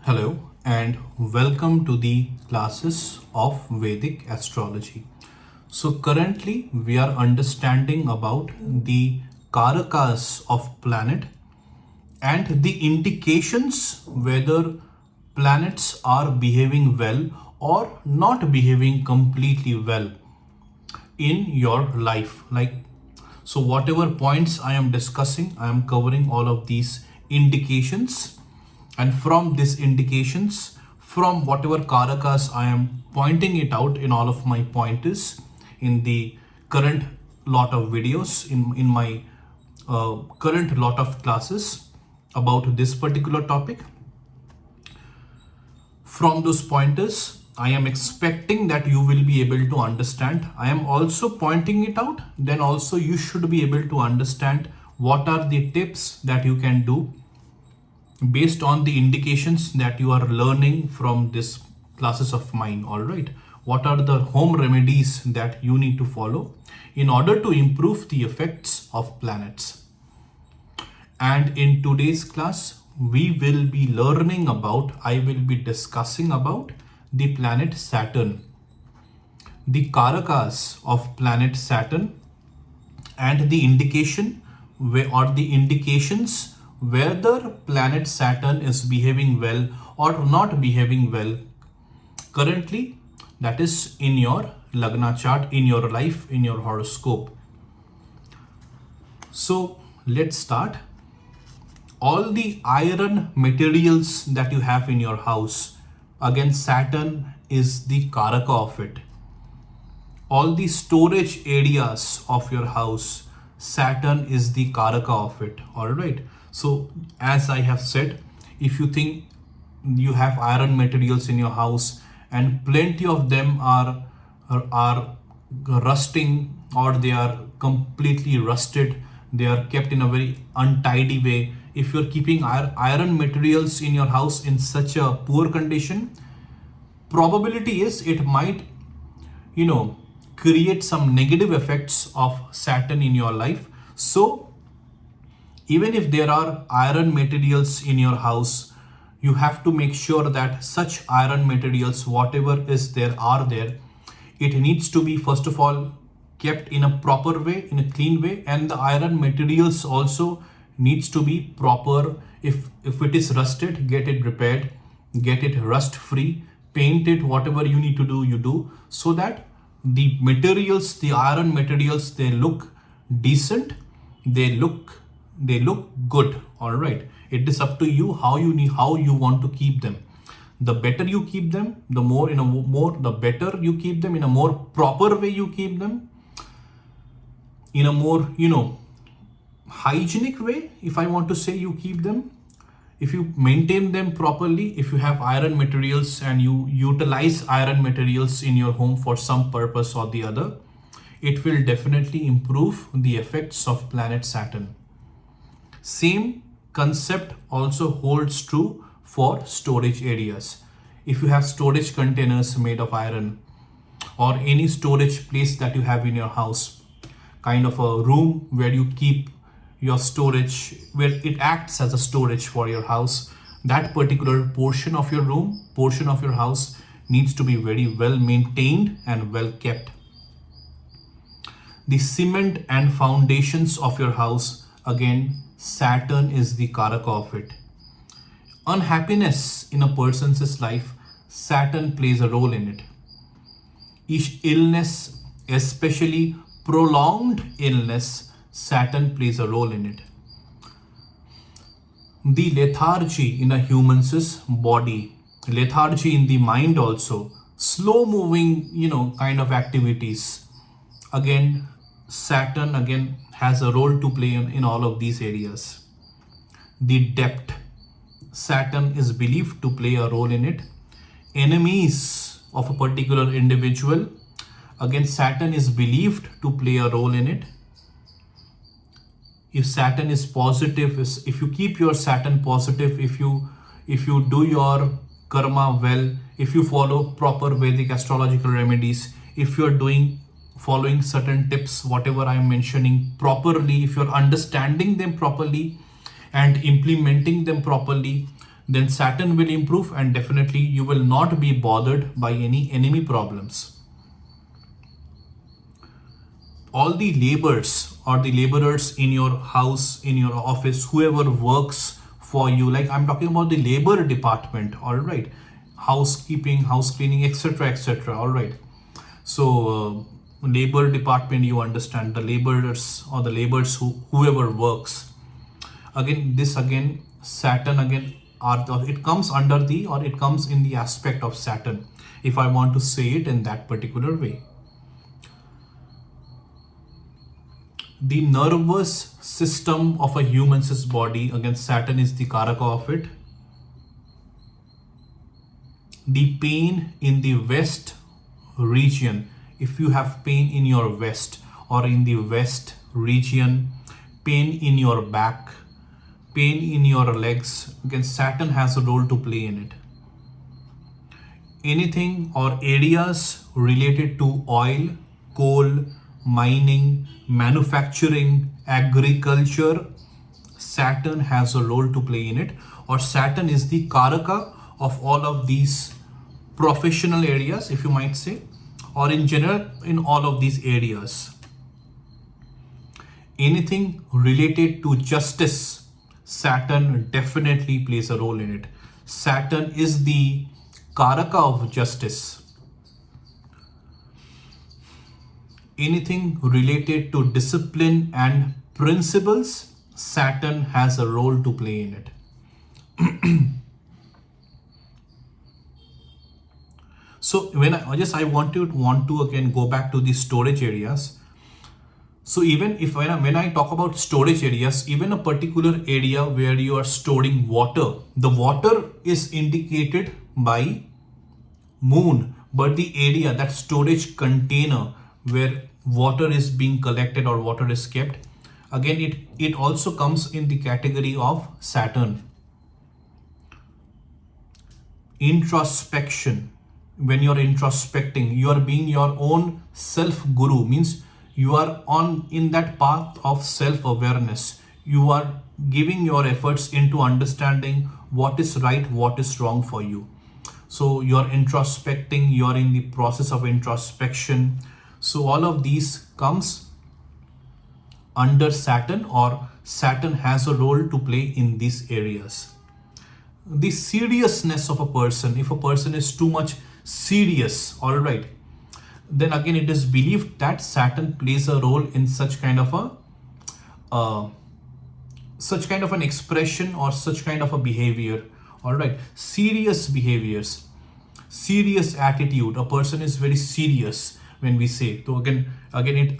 Hello and welcome to the classes of Vedic astrology. So currently we are understanding about the karakas of planet and the indications whether planets are behaving well or not behaving completely well in your life. So whatever points I am discussing, I am covering all of these indications, and from these indications, from whatever karakas I am pointing it out in all of my pointers in the current lot of videos in my current lot of classes about this particular topic. From those pointers, I am expecting that you will be able to understand. I am also pointing it out, then also you should be able to understand what are the tips that you can do based on the indications that you are learning from this classes of mine. All right, what are the home remedies that you need to follow in order to improve the effects of planets? And in today's class, we will be learning about, I will be discussing about the planet Saturn, the karakas of planet Saturn, and the indication or the indications whether planet Saturn is behaving well or not behaving well currently, that is in your Lagna chart, in your life, in your horoscope. So let's start. All the iron materials that you have in your house, again Saturn is the karaka of it. All the storage areas of your house, Saturn is the karaka of it. All right, so as I have said, if you think you have iron materials in your house and plenty of them are rusting, or they are completely rusted, they are kept in a very untidy way. If you're keeping iron materials in your house in such a poor condition, probability is it might create some negative effects of Saturn in your life. So even if there are iron materials in your house, you have to make sure that such iron materials, whatever is there, are there, it needs to be first of all kept in a proper way, in a clean way, and the iron materials also needs to be proper. If it is rusted, get it repaired, get it rust free, paint it, whatever you need to do, you do, so that the materials, the iron materials, they look decent, they look good. All right, it is up to you how you want to keep them. The better you keep them, the better you keep them, in a more proper way you keep them, in a more hygienic way, if I want to say, you keep them. If you maintain them properly, if you have iron materials and you utilize iron materials in your home for some purpose or the other, it will definitely improve the effects of planet Saturn. Same concept also holds true for storage areas. If you have storage containers made of iron, or any storage place that you have in your house, kind of a room where you keep your storage, where it acts as a storage for your house, that particular portion of your room, portion of your house needs to be very well maintained and well kept. The cement and foundations of your house, again Saturn is the karaka of it. Unhappiness in a person's life, Saturn plays a role in it. Illness, especially prolonged illness, Saturn plays a role in it. The lethargy in a human's body, lethargy in the mind also, slow moving, kind of activities. Again, Saturn again has a role to play in all of these areas. The debt, Saturn is believed to play a role in it. Enemies of a particular individual, again Saturn is believed to play a role in it. If Saturn is positive, if you keep your Saturn positive, if you do your karma well, if you follow proper Vedic astrological remedies, if you're following certain tips, whatever I'm mentioning properly, if you're understanding them properly and implementing them properly, then Saturn will improve, and definitely you will not be bothered by any enemy problems. All the laborers or the laborers in your house, in your office, whoever works for you, like I'm talking about the labor department, all right, housekeeping, house cleaning, etc., etc., all right. So labor department, you understand, the laborers or the laborers whoever works. Again, this again, Saturn again, it comes under the, or it comes in the aspect of Saturn, if I want to say it in that particular way. The nervous system of a human's body, again Saturn is the karaka of it. The pain in the west region, if you have pain in your west or in the west region, pain in your back, pain in your legs, again Saturn has a role to play in it. Anything or areas related to oil, coal, mining, manufacturing, agriculture, Saturn has a role to play in it, or Saturn is the karaka of all of these professional areas, if you might say, or in general in all of these areas. Anything related to justice, Saturn definitely plays a role in it. Saturn is the karaka of justice. Anything related to discipline and principles, Saturn has a role to play in it. So when I want to again go back to the storage areas. So even if when I talk about storage areas, even a particular area where you are storing water, the water is indicated by moon, but the area, that storage container where water is being collected or water is kept, again it also comes in the category of Saturn. Introspection. When you're introspecting, you are being your own self guru, means you are on in that path of self-awareness. You are giving your efforts into understanding what is right, what is wrong for you. So you're introspecting, you're in the process of introspection. So all of these comes under Saturn, or Saturn has a role to play in these areas. The seriousness of a person, if a person is too much serious, all right, then again it is believed that Saturn plays a role in such kind of an expression or such kind of a behavior, all right. Serious behaviors, serious attitude, a person is very serious when we say. So again it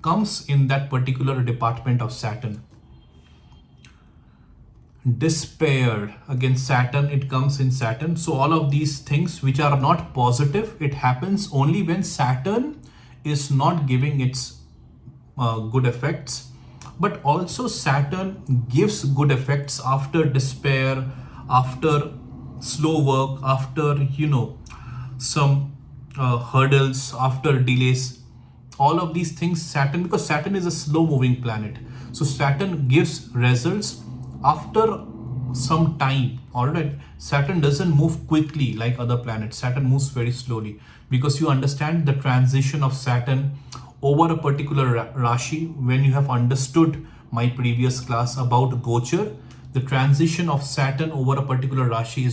comes in that particular department of Saturn. Despair, again Saturn, it comes in Saturn. So all of these things which are not positive, it happens only when Saturn is not giving its good effects. But also Saturn gives good effects after despair, after slow work, after some hurdles, after delays. All of these things Saturn, because Saturn is a slow moving planet, so Saturn gives results after some time, all right. Saturn doesn't move quickly like other planets. Saturn moves very slowly, because you understand the transition of Saturn over a particular Rashi. When you have understood my previous class about Gochar, the transition of Saturn over a particular Rashi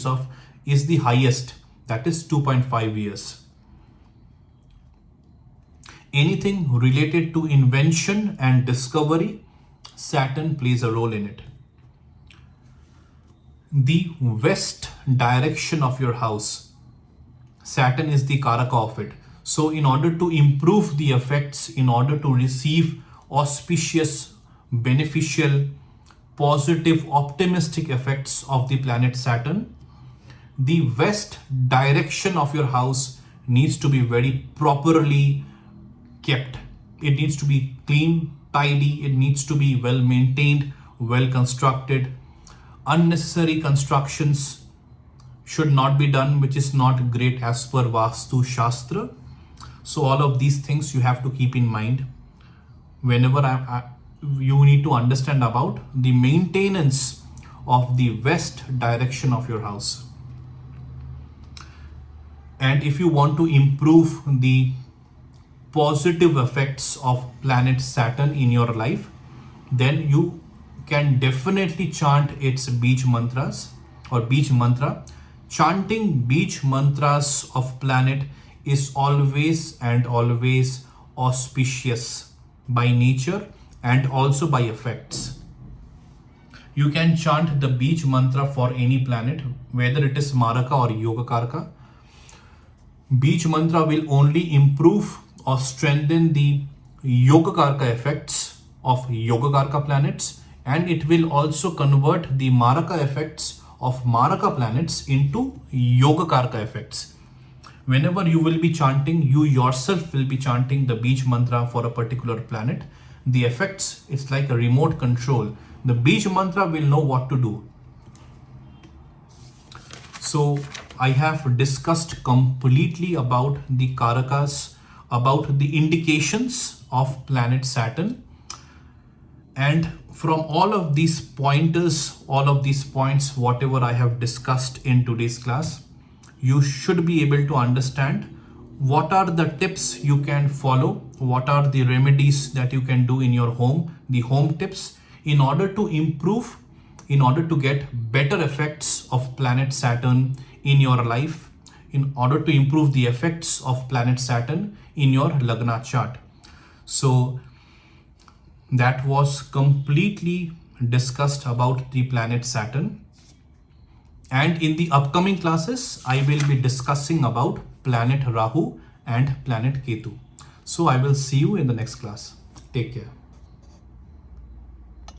is the highest, that is 2.5 years. Anything related to invention and discovery, Saturn plays a role in it. The west direction of your house, Saturn is the karaka of it. So in order to improve the effects, in order to receive auspicious, beneficial, positive, optimistic effects of the planet Saturn, the west direction of your house needs to be very properly kept. It needs to be clean, tidy, it needs to be well maintained, well constructed. Unnecessary constructions should not be done, which is not great as per Vastu Shastra. So all of these things you have to keep in mind whenever you need to understand about the maintenance of the west direction of your house. And if you want to improve the positive effects of planet Saturn in your life, then you can definitely chant its beach mantras or beach mantra. Chanting beach mantras of planet is always and always auspicious by nature and also by effects. You can chant the beach mantra for any planet, whether it is Maraka or Yogakarka. Beach mantra will only improve or strengthen the Yogakarka effects of Yogakarka planets, and it will also convert the Maraka effects of Maraka planets into Yogakarka effects. Whenever you will be chanting, you yourself will be chanting the beach mantra for a particular planet. The effects, it's like a remote control. The beach mantra will know what to do. So I have discussed completely about the Karakas, about the indications of planet Saturn. And from all of these pointers, all of these points, whatever I have discussed in today's class, you should be able to understand what are the tips you can follow, what are the remedies that you can do in your home, the home tips, in order to improve, in order to get better effects of planet Saturn in your life, in order to improve the effects of planet Saturn in your Lagna chart. So that was completely discussed about the planet Saturn. And in the upcoming classes, I will be discussing about planet Rahu and planet Ketu. So I will see you in the next class. Take care.